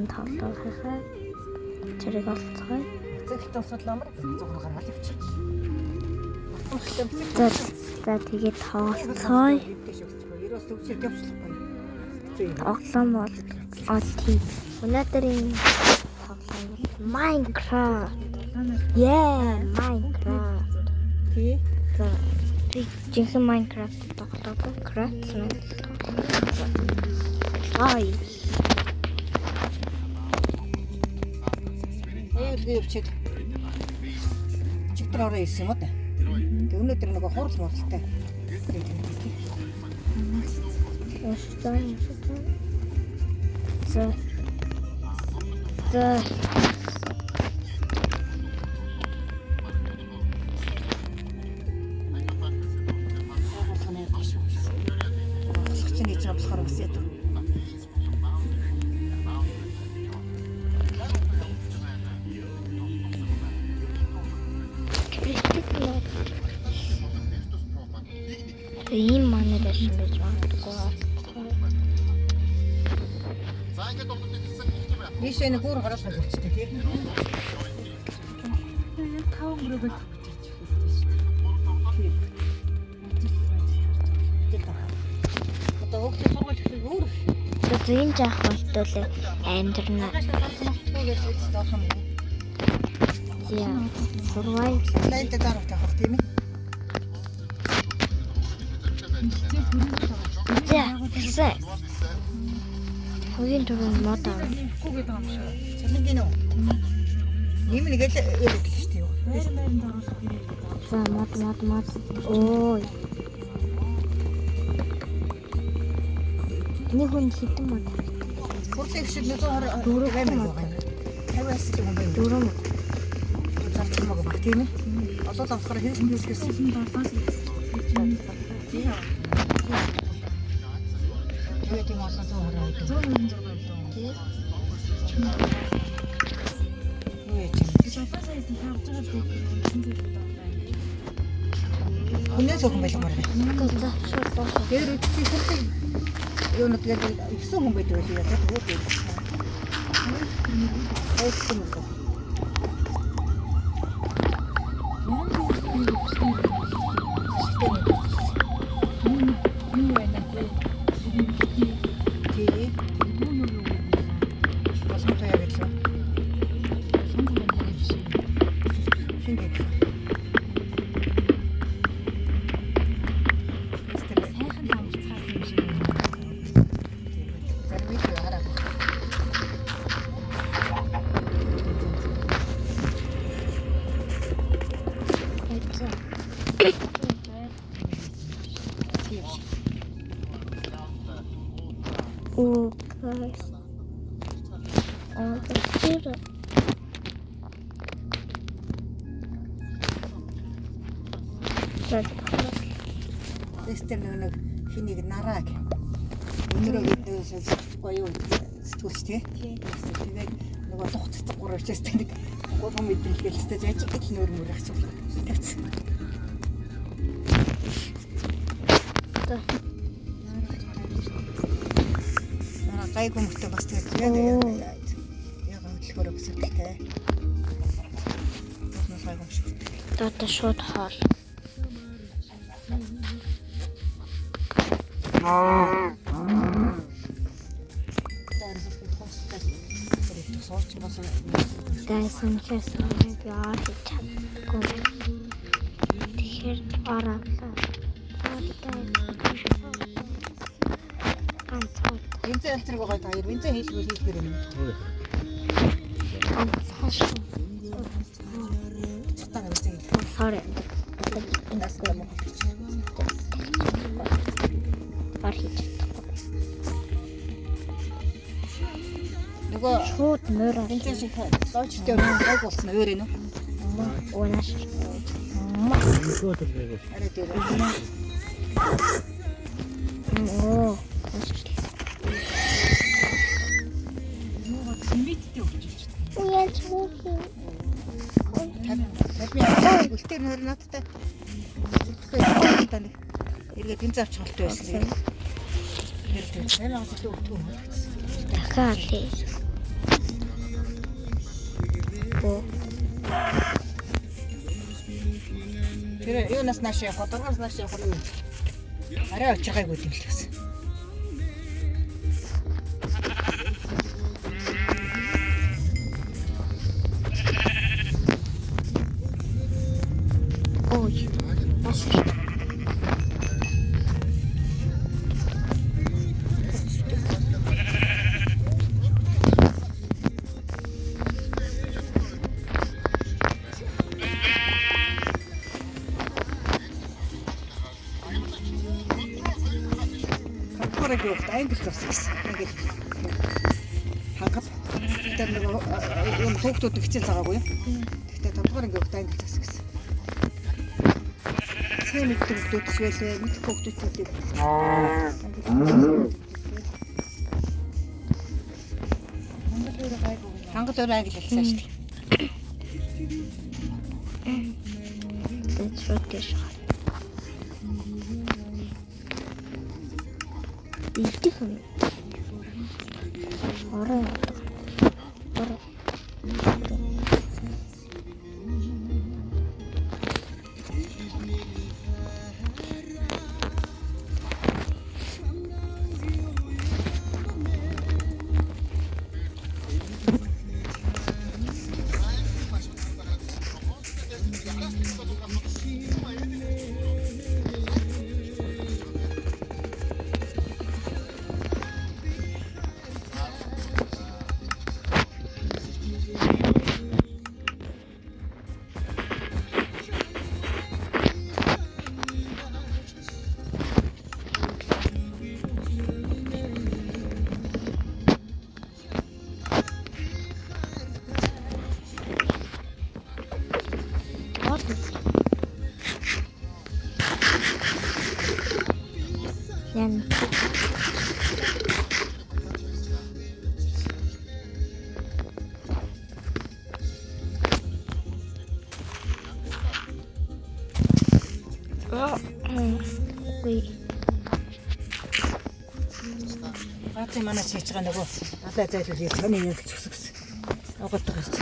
тавлаа хахаа чирэг олцгой. Зөвхөн судлаамар зөвхөн гаргаад явчих. За тэгээд тооцоо. Ерөөс төвчл явуулахгүй. Оглом бол тий. Өнөөдрийн тоглоом Minecraft. Yeah, Minecraft. Тий. За жинхэнэ Minecraft тоглоом Craft. Ай. Явчих. Чигтраараа ирсэн юм уу? Тэг өнөөдөр нэг хурц мордолтой. За. Ийм манай байсан гэж магадгүй. Вишээ нэг бүр гараад болчихтой тий. Тав мөрөг одоо хөөс сургууль хийх өөр. Тэгээд энэ жаах болтолээ амьдрна. Яа, сурвай. Лайнт дарах таах тийм ээ. За, тэгсэн. Хөгийн түрүүн мод аа. Хүүгээд байгаа юм шиг. Цалингийн үү? Нэмнэгээл яриад л шүү дээ. За, мод. Ой. Нэг хүн хитэн мод. Бүртэг шиг 120 гэмээр байна. 50-аас ч юм байна. Дөрөв мод. Зарчмаг баг тийм ээ. Одоо л авахаар хэрэг нүүлгэсэн. Тийм. Юу тийм олон 126 тийм. Үнээс өгөн байх юм байна. За, шууд боо. Тэр үчиг хэрэг юу нэг яг 9 хүн байдаг байлээ яг тэгвэл. Эсэм үү. Oh, guys. Oh, that's good. Тэстэр нэг хэнийг нараа гэх. Өнөрөө гэдээсгүй юу сэтгүүлч тий. Тэгээд нөгөө дух цэцэг гурав чээс нэг гурван мэдрэлгэлстэй жижиг гэл нөр мөрөх ч байна. Тавьсан. Гайгүй мөртөө бас тэгээд яг хөдөлгөөрөө өсөлттэй. Бас гайгүй шүү. Тата шууд хол. Дайсан хэсэг яа чадгүй. Тэгэхээр араалаа. Винцэн альтерг байгаа та хоёр винцэн хийлгүүл хийхээр юм. Цааш. Цатаа винцэн. Sorry. Нөгөө шууд мөрөө винцэн шиг лоочтой гайг болсон өөр юм уу? Уунаш. Арай дээр. Оо. Симбиттэй өгч. Яа ч юм. Tapia. Үлтээр нөр надтай. Тэгэхээр тань эргээд энэ завч холтой байсан. Тэр цаанаас илүү өтгөө. дахиад хий. Тэр юунаас нааш явах, дургаас нааш явах юм. Арай очиргайгүй юм л гэсэн. Ой. Бас. Хангах явахт англи зурсан гэсэн. Ингээд хангах. Тэр нэг юм хүүхдүүд хичээл цагаагүй юу? Гэхдээ тодгоор ингээд явахт англи зурсан гэсэн. Сайн мэддэг хүүхдүүд ч байлээ, мэддэг хүүхдүүд ч байлээ. Хангал өөр англи хэлсэн шүү дээ. That's right. Идэх юм. Ороо. Yan. Ui. Баацын манай хийж байгаа нөгөө алаа зайлуулж сони юм л зүсгс. Огооттой гэж.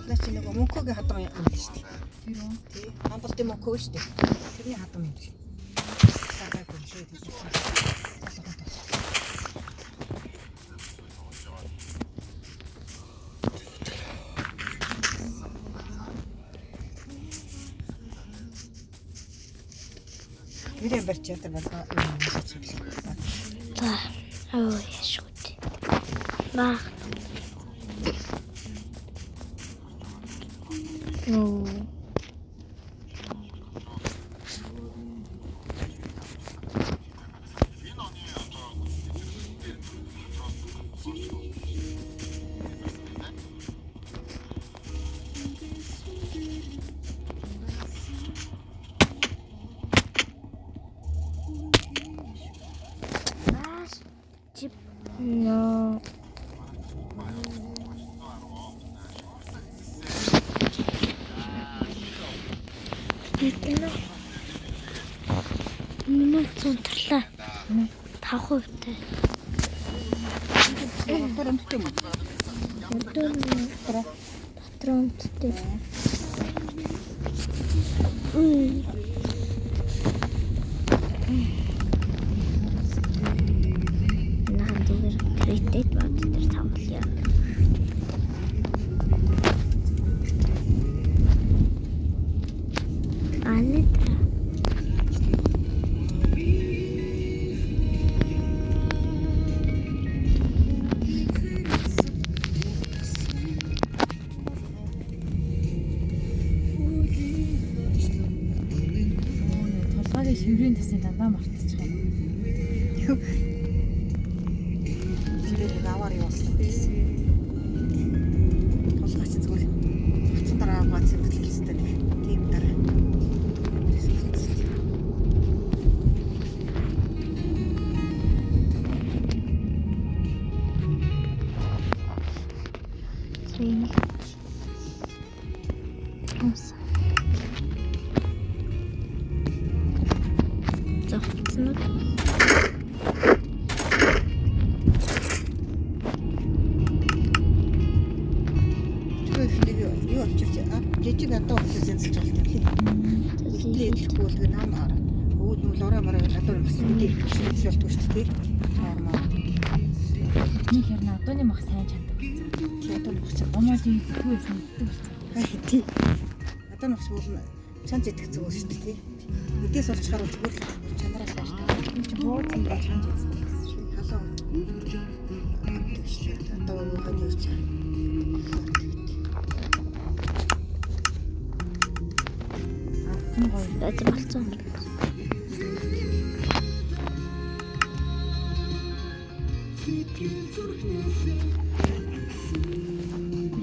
Начи нөгөө мөнхөгийн хатан юм л шүү дээ. Тэр үү? Тий. Амбалт мөнхөө шүү дээ. Тэрний хатан юм шиг. Сагаагүй шүү дээ. Ирэн барьж ята байгаа юм шиг. За. Ой, шууд. Ба. Ну. No. Эдгээр минут цонтрлаа. 5% тай. Патронтой юм. Патронтой. Критик бат дээр тавлаа. Анэта. Толгойн шиврийн төсний дандаа мартчих юм. Аваар явуулсан гэсэн. Толгойч зүгээр хатсан дараа гац хэлсэн тийм дараа. Ring. Ус. Завцсан уу? Юу очиж жижиг одоо очиж янзлж байна тийм. Итлээхгүй л намаар. Үүд нь лороо мараа одоо бас үгүй хэлж болтгүй шүү дээ. Нормал. Нэг хэрнээ одооны мах сайн чаддаг. Тийм одоо нэг ч Омоо тийм итгэхгүй байсан гэдэг болчихсон. тийм. Одоо нэг бол чанц идэх зүгээр шүү дээ. Эдээс олчхаар зүгээр чанараас байна. Би ч бууц юм чанж иддэг. Халаа. Одоо юу хажиж чаа. Бац болцсон.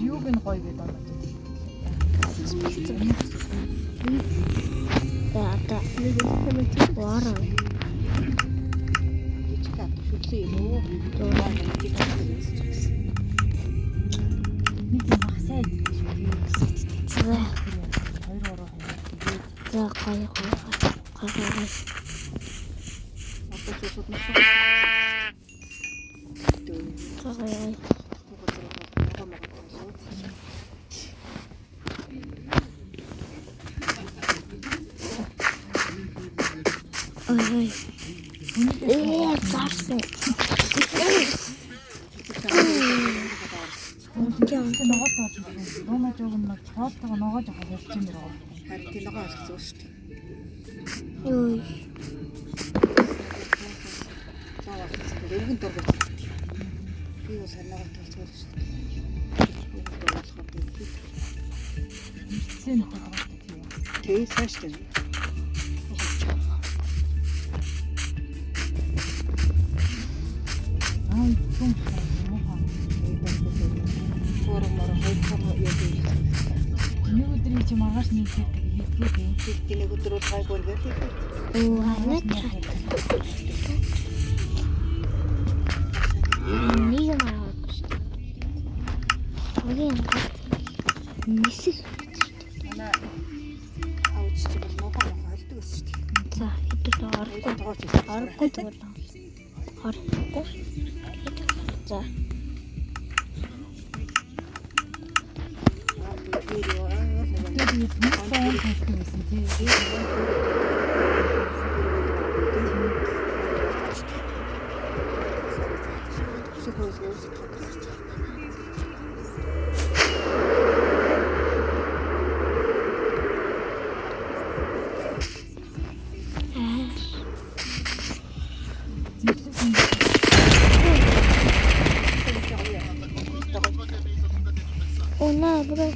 Юуг нь гоё гэдэг юм бэ? Одоо вараа. Чикат шүтлээ юм уу? Дураа гэж хэлсэн. Нэг мах сайн иддэг шүү. За 2-3 за гоё. Одоо шууд мах. Гоё. Ой. Зарсан. Тэгсэн ногоос болж байна. Дуума жоог нь чоолтойгоо ногоож авах ярьж юм байна. Харин тийм ногоо олох зүгээр шүү дээ. Ой. Цаавал өргөн дургуйч. Би юу санаагаар толцгоор шүү дээ. Ирсэн нохоо тийм. Тэг цааш дээ. Аа юм мохоо. Мороо хайхаа яа. Нэг өдрийн чи маргааш нэг хийдгүү дээ. Нэг өдөр бол хайгуул гэдэг. Оо ханаа. Нэг маа. Огийн нисэх. Манай аавч чи бол ногоо хэлдэг гэсэн шүү дээ. За хэдүүл орох. Орохгүй тэгвэл. Орохгүй. За. Тэгээд нэг сайн хэлдэг байсан тийм. Oh no, bro.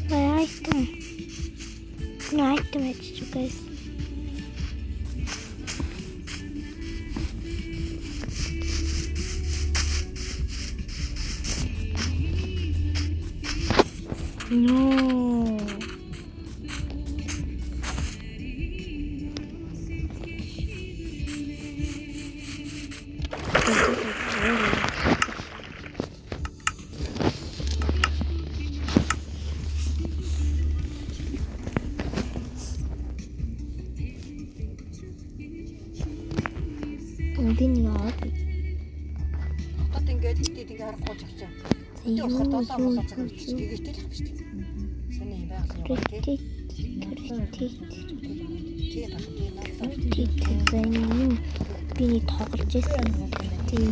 My item. My item is you guys. No. Бин яа. Одоо ингээд идэд ингээд харахгүй чавчаа. Юу болохоор долоо болоо цаг хийгээл тэл юм шүү дээ. Саний юм байх юм байна тий. Тийм биний тоглож байсан. Тэгээ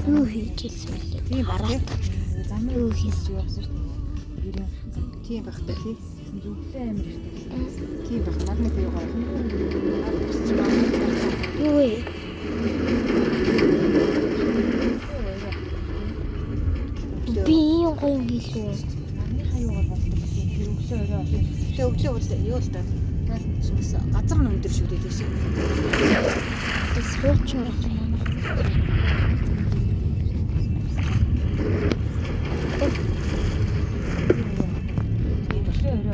юу хийж ирсэн бэ? Тийм байна. Замын Юу хийсэн? явсан шүү дээ. 90 Тийм байх та тий. Зүгтэй амир ирдэг. Тийм байх. Марны юу гоо. Юу вэ? Би юм гоё гэлээ. Марны хаюугаар болдог гэсэн. Өглөө өрөө олсон. Тэгээ өглөө бол юу л та. Газар нь өндөр шүү дээ тийш. Тэсрүүч юм.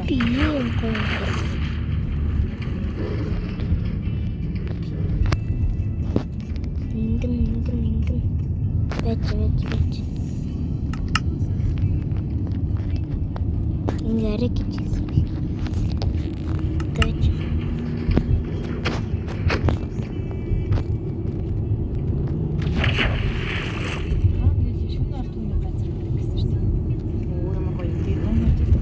Би юм гоё гэлээ. Ингэн. Бэж. Тэрэг гэж хэлсэн. Гэж. Аа нэг шөнө алт хүний газар гэдэг гэсэн шүү дээ. Оо ямар гоё юм. Номер дээр.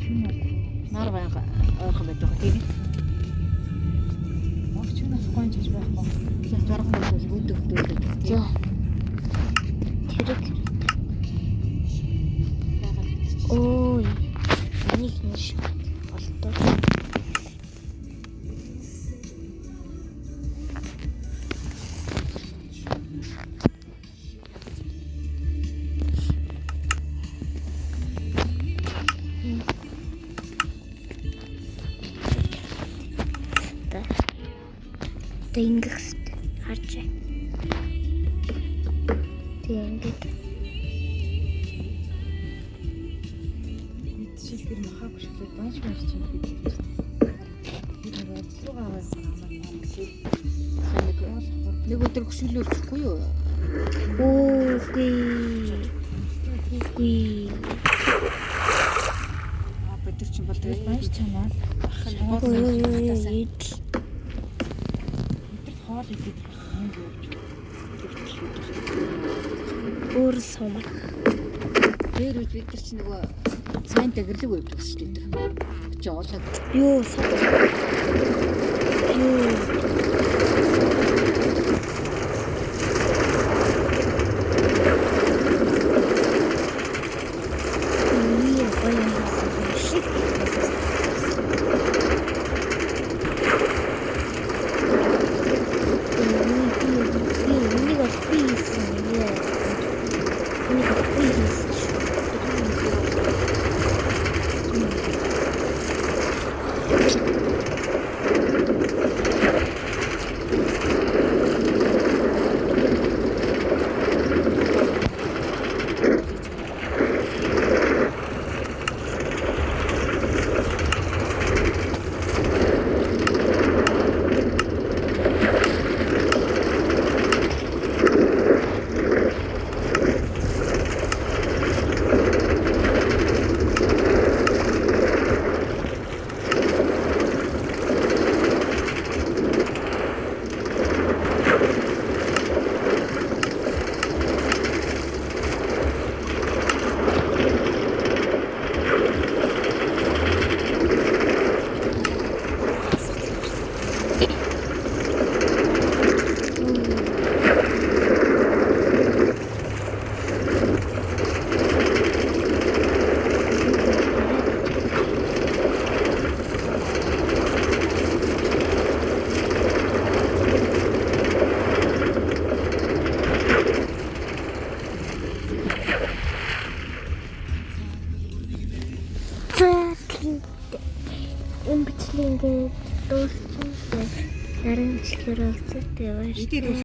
Шөнө алт. Нар байга ойрхон байдаг тийм. Огч шөнө ахгүй ч гэж байхгүй. Тэгэхээр жаргал бол өдөг. За. Тэрэг. Ой. Энийг нэг болтоо. Тэнгэх харж. Тэнгэх. Бид шилбэр махаг шилбэр бааш ч юм бид. Би нэг оцлогоо авсан хамаагүй шиг. Нэг өдөр хөшөглөхгүй юу? Үгүй. Бид нар чинь бол Тэгээд бааш чанаад Ой. бид хоол идэх юм гэж. Өөр сумар. дээр үед бид нар чинь нөгөө сайн дэгэрлэг өгдөг шүү дээ. Чи оолаад Юу сад. Юу. Ие баян шиг. Ингээд дуусчихсан. Нарийн чихээр авцсан. идээд